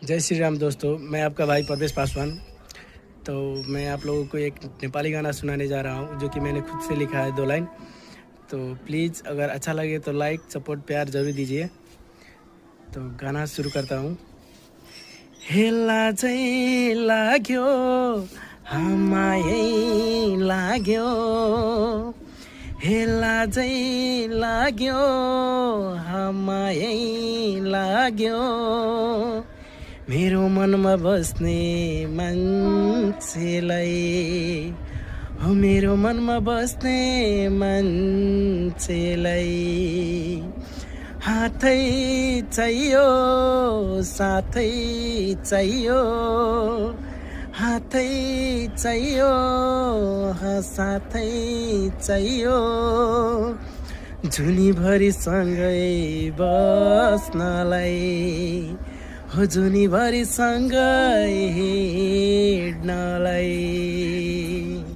जय श्री राम दोस्तों, मैं आपका भाई परवेश पासवान। तो मैं आप लोगों को एक नेपाली गाना सुनाने जा रहा हूँ जो कि मैंने खुद से लिखा है 2 लाइन। तो प्लीज़ अगर अच्छा लगे तो लाइक सपोर्ट प्यार ज़रूर दीजिए। तो गाना शुरू करता हूँ। हेला चाहिँ लाग्यो हामायै लाग्यो, हेला चाहिँ लाग्यो हामायै लाग्यो, मेरो मनमा बस्ने मान्छेलाई, हो मेरो मनमा बस्ने मान्छेलाई हातै चाहियो साथै चाहियो, हातै चाहियो साथै चाहियो, जुनीभरि सँगै बस्नलाई, हो जुनीभरि सँगै हिँड्नलाई।